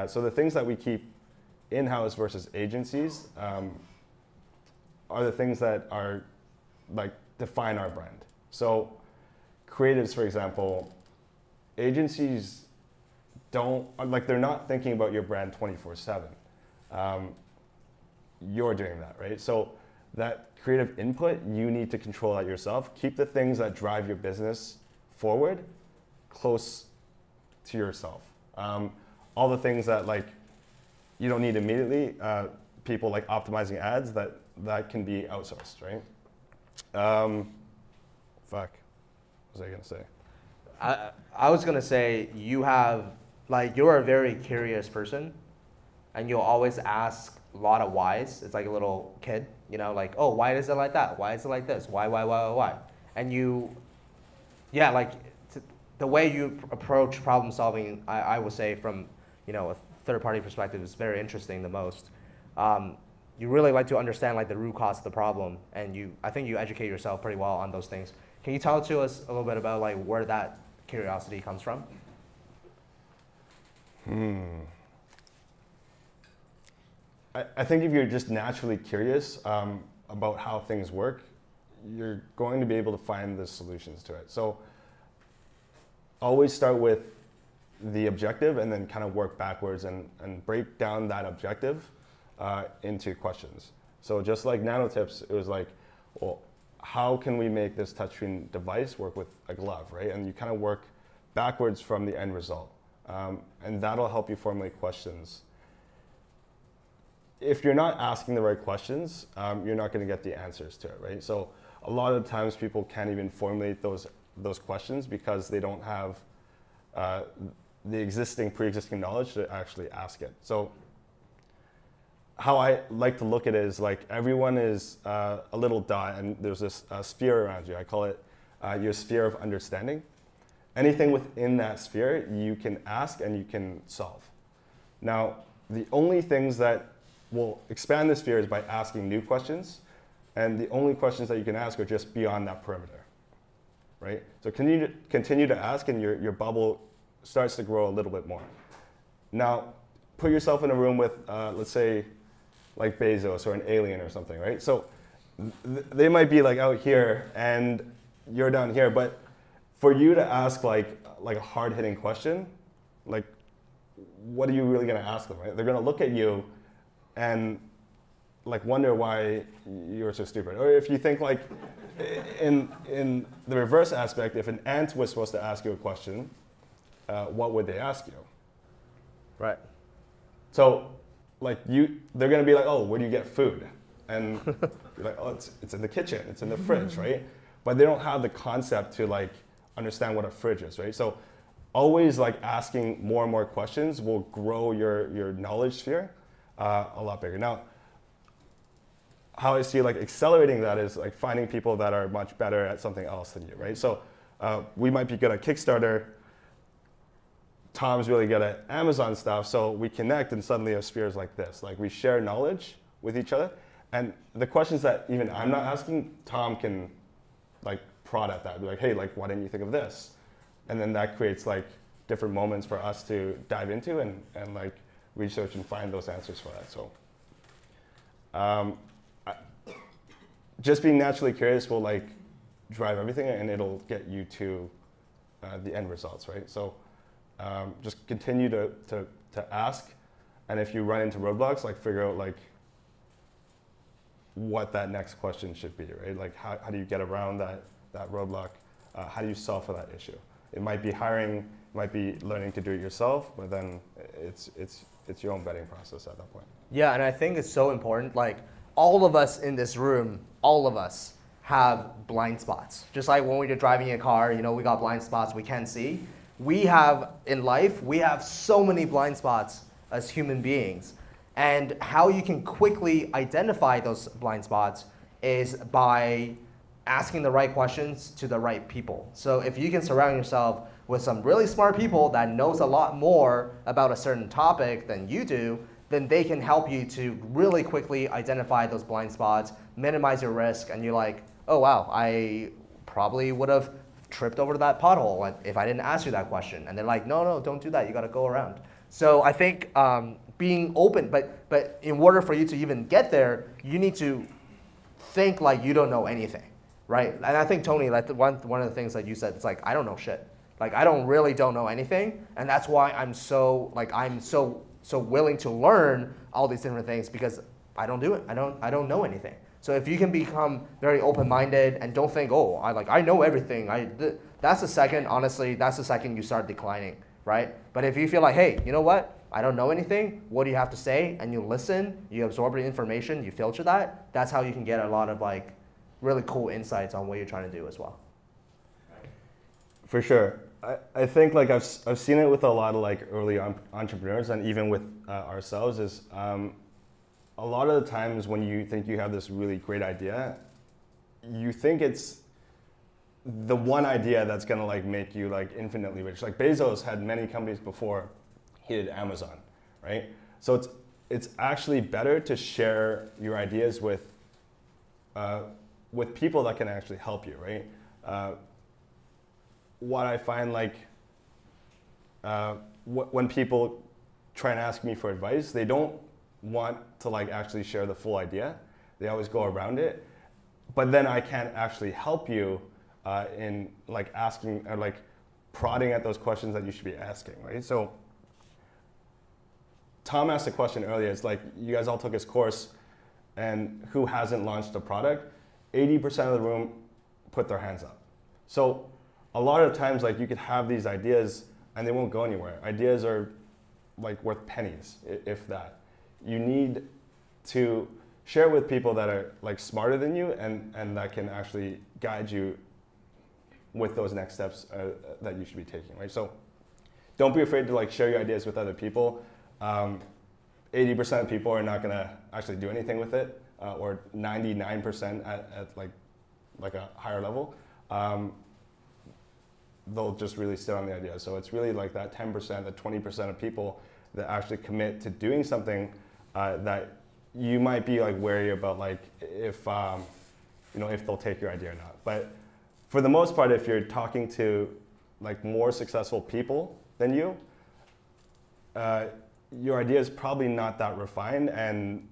So the things that we keep in-house versus agencies are the things that are like define our brand. So creatives, for example, agencies don't, like they're not thinking about your brand 24/7. You're doing that, right? So that creative input, you need to control that yourself. Keep the things that drive your business forward close to yourself. All the things that like you don't need immediately, people like optimizing ads, that can be outsourced, right? What was I gonna say? I was gonna say you're a very curious person, and you'll always ask a lot of whys. It's like a little kid, you know, like, oh, why is it like that? Why is it like this? Why? And you yeah, like the way you approach problem solving, I would say from a third-party perspective is very interesting the most. You really like to understand like the root cause of the problem, and I think you educate yourself pretty well on those things. Can you tell to us a little bit about like where that curiosity comes from? I think if you're just naturally curious about how things work, you're going to be able to find the solutions to it. So always start with the objective and then kind of work backwards and break down that objective into questions. So just like Nanotips, it was like, well, how can we make this touchscreen device work with a glove, right? And you kind of work backwards from the end result. And that'll help you formulate questions. If you're not asking the right questions, you're not going to get the answers to it, right? So a lot of times people can't even formulate those questions because they don't have the pre-existing knowledge to actually ask it. So how I like to look at it is like everyone is a little dot and there's this sphere around you. I call it your sphere of understanding. Anything within that sphere you can ask and you can solve. Now, the only things that will expand the sphere is by asking new questions, and the only questions that you can ask are just beyond that perimeter, right? So continue to ask and your bubble starts to grow a little bit more. Now, put yourself in a room with, let's say, like Bezos or an alien or something, right? So they might be like out here and you're down here, but for you to ask like a hard-hitting question, like what are you really going to ask them, right? They're going to look at you and like wonder why you're so stupid. Or if you think like in the reverse aspect, if an ant was supposed to ask you a question, what would they ask you? Right. So like they're going to be like, oh, where do you get food? And you're like, oh, it's in the kitchen, it's in the fridge, right? But they don't have the concept to like understand what a fridge is, right? So always like asking more and more questions will grow your knowledge sphere a lot bigger. Now, how I see like accelerating that is like finding people that are much better at something else than you, right? So we might be good at Kickstarter. Tom's really good at Amazon stuff, so we connect and suddenly our sphere is like this. Like we share knowledge with each other, and the questions that even I'm not asking, Tom can like prod at that. Be like, hey, like why didn't you think of this? And then that creates like different moments for us to dive into and like research and find those answers for that. So just being naturally curious will like drive everything, and it'll get you to the end results, right? So just continue to ask, and if you run into roadblocks, like figure out like what that next question should be, right? Like how do you get around that roadblock? How do you solve for that issue? It might be hiring, it might be learning to do it yourself, but then it's your own vetting process at that point. Yeah, and I think it's so important. Like all of us in this room, all of us have blind spots. Just like when we're driving a car, we got blind spots we can't see. We have in life, we have so many blind spots as human beings. And how you can quickly identify those blind spots is by asking the right questions to the right people. So if you can surround yourself with some really smart people that knows a lot more about a certain topic than you do, then they can help you to really quickly identify those blind spots, minimize your risk, and you're like, oh wow, I probably would have tripped over that pothole if I didn't ask you that question. And they're like, no, don't do that, you gotta go around. So I think being open, but in order for you to even get there, you need to think like you don't know anything, right? And I think, Tony, like one of the things that you said, it's like, I don't know shit. Like I don't know anything, and that's why I'm so willing to learn all these different things, because I don't do it. I don't know anything. So if you can become very open-minded and don't think, oh, I know everything. That's the second you start declining, right? But if you feel like, hey, you know what? I don't know anything. What do you have to say? And you listen, you absorb the information, you filter that. That's how you can get a lot of like really cool insights on what you're trying to do as well. For sure. I think like I've seen it with a lot of like early entrepreneurs, and even with ourselves, is a lot of the times when you think you have this really great idea, you think it's the one idea that's gonna like make you like infinitely rich. Like Bezos had many companies before he did Amazon, right? So it's actually better to share your ideas with people that can actually help you, right? What I find like when people try and ask me for advice, they don't want to like actually share the full idea. They always go around it. But then I can't actually help you in like asking or like prodding at those questions that you should be asking, right? So Tom asked a question earlier. It's like you guys all took his course, and who hasn't launched a product? 80% of the room put their hands up. So a lot of times, like you could have these ideas and they won't go anywhere. Ideas are like worth pennies, if that. You need to share with people that are like smarter than you and that can actually guide you with those next steps that you should be taking, right? So don't be afraid to like share your ideas with other people. 80% of people are not gonna actually do anything with it, or 99% at like a higher level. They'll just really sit on the idea. So it's really like that 10%, the 20% of people that actually commit to doing something that you might be like wary about, like if if they'll take your idea or not. But for the most part, if you're talking to like more successful people than you, your idea is probably not that refined, and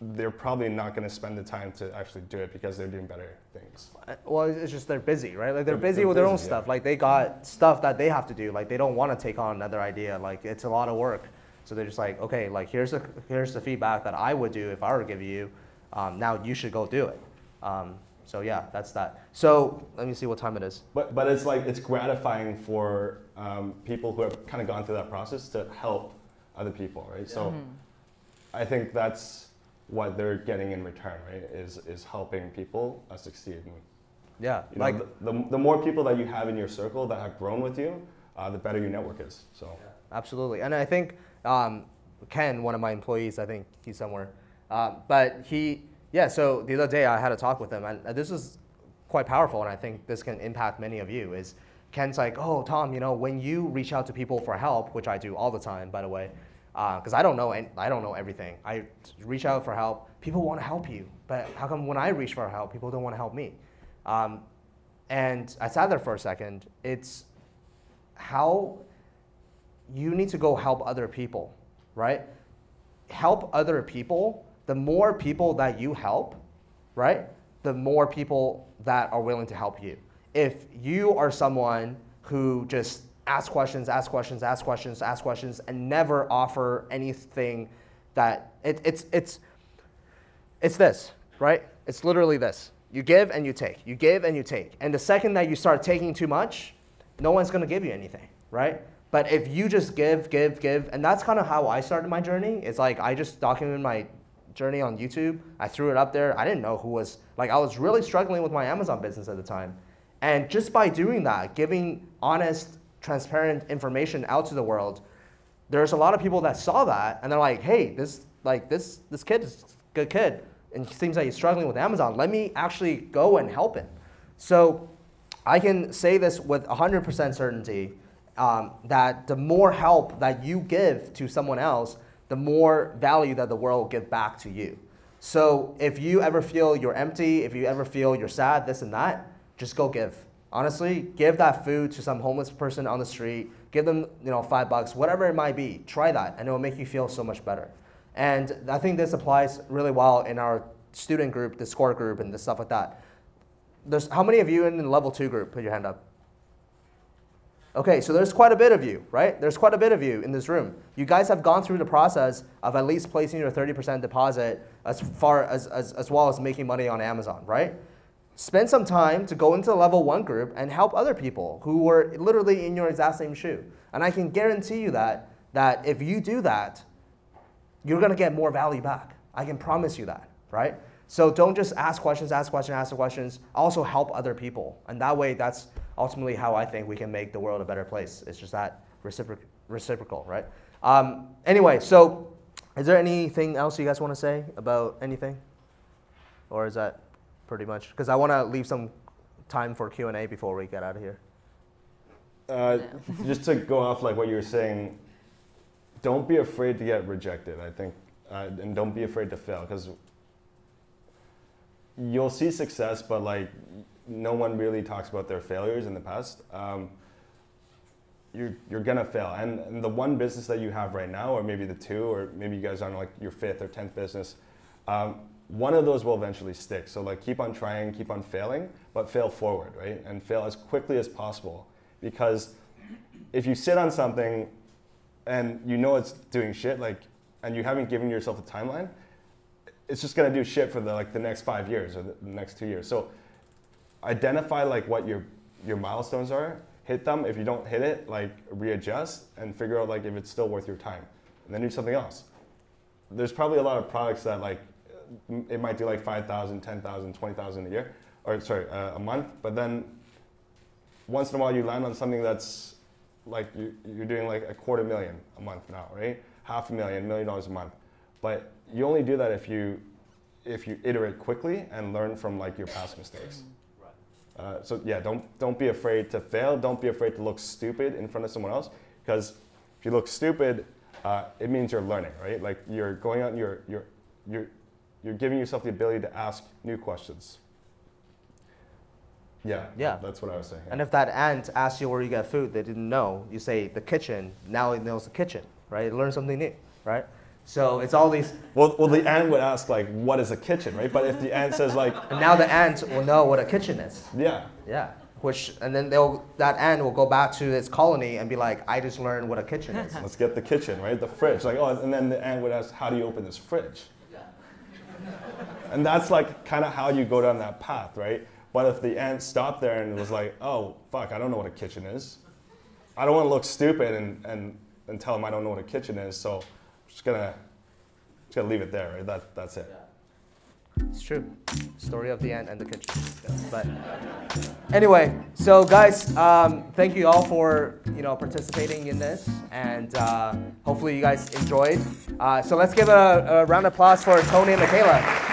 they're probably not going to spend the time to actually do it because they're doing better things. Well, it's just they're busy, right? Like they're busy with their own stuff. Like they got stuff that they have to do. Like they don't want to take on another idea. Like it's a lot of work. So they're just like, okay, like here's the feedback that I would do if I were to give you. Now you should go do it. So yeah, that's that. So let me see what time it is. But it's like it's gratifying for people who have kind of gone through that process to help other people, right? Yeah. So I think that's what they're getting in return, right? Is helping people succeed. And, yeah, like the more people that you have in your circle that have grown with you, the better your network is. So yeah, absolutely, and I think Ken, one of my employees, I think he's somewhere, but so the other day I had a talk with him, and this is quite powerful, and I think this can impact many of you. Is Ken's like, oh Tom, when you reach out to people for help, which I do all the time, by the way. Because I don't know everything. I reach out for help. People want to help you, but how come when I reach for help, people don't want to help me? And I sat there for a second. It's how you need to go help other people, right? Help other people. The more people that you help, right, the more people that are willing to help you. If you are someone who just ask questions, and never offer anything that it's this, right? It's literally this. You give and you take. You give and you take. And the second that you start taking too much, no one's going to give you anything, right? But if you just give, and that's kind of how I started my journey. It's like I just documented my journey on YouTube. I threw it up there. I didn't know who was, like I was really struggling with my Amazon business at the time. And just by doing that, giving honest, transparent information out to the world, there's a lot of people that saw that and they're like, hey, this kid is a good kid and it seems like he's struggling with Amazon. Let me actually go and help him. So I can say this with 100% certainty that the more help that you give to someone else, the more value that the world will give back to you. So if you ever feel you're empty, if you ever feel you're sad, this and that, just go give. Honestly, give that food to some homeless person on the street. Give them, $5, whatever it might be. Try that, and it will make you feel so much better. And I think this applies really well in our student group, the SCORE group, and the stuff like that. How many of you in the level 2 group? Put your hand up. Okay, so there's quite a bit of you, right? There's quite a bit of you in this room. You guys have gone through the process of at least placing your 30% deposit as well as making money on Amazon, right? Spend some time to go into the level 1 group and help other people who were literally in your exact same shoe. And I can guarantee you that if you do that, you're going to get more value back. I can promise you that, right? So don't just ask questions. Also help other people. And that way, that's ultimately how I think we can make the world a better place. It's just that reciprocal, right? Anyway, so is there anything else you guys want to say about anything? Or is that pretty much? Because I want to leave some time for Q&A before we get out of here? Just to go off like what you were saying, don't be afraid to get rejected, I think, and don't be afraid to fail, because you'll see success, but like no one really talks about their failures in the past. You're gonna fail, and the one business that you have right now, or maybe the two, or maybe you guys are on like your 5th or 10th business, one of those will eventually stick. So like keep on trying, keep on failing, but fail forward, right? And fail as quickly as possible, because if you sit on something and you know it's doing shit, like, and you haven't given yourself a timeline, it's just gonna do shit for the next 5 years or the next 2 years. So identify like what your milestones are, hit them. If you don't hit it, like readjust and figure out like if it's still worth your time, and then do something else. There's probably a lot of products that like it might do like 5,000, 10,000, 20,000 a year, or sorry, a month. But then once in a while you land on something that's like you're doing like $250,000 a month now, right? $500,000, $1 million a month. But you only do that if you iterate quickly and learn from like your past mistakes. So yeah, don't be afraid to fail. Don't be afraid to look stupid in front of someone else, because if you look stupid, it means you're learning, right? Like you're going out and you're giving yourself the ability to ask new questions. Yeah, that's what I was saying. Yeah. And if that ant asks you where you get food, they didn't know, you say the kitchen, now it knows the kitchen, right? It learns something new, right? So it's all these. Well, the ant would ask like, what is a kitchen, right? But if the ant says like. And now the ant will know what a kitchen is. Yeah. Yeah. And then that ant will go back to its colony and be like, I just learned what a kitchen is. Let's get the kitchen, right? The fridge. Like, oh, and then the ant would ask, how do you open this fridge? And that's like kind of how you go down that path, right? But if the ant stopped there and was like, oh, fuck, I don't know what a kitchen is. I don't want to look stupid and tell them I don't know what a kitchen is, so I'm just gonna leave it there, right? That's it. It's true. Story of the ant and the kitchen. But anyway, so guys, thank you all for participating in this, and hopefully you guys enjoyed. So let's give a round of applause for Tony and Michaela.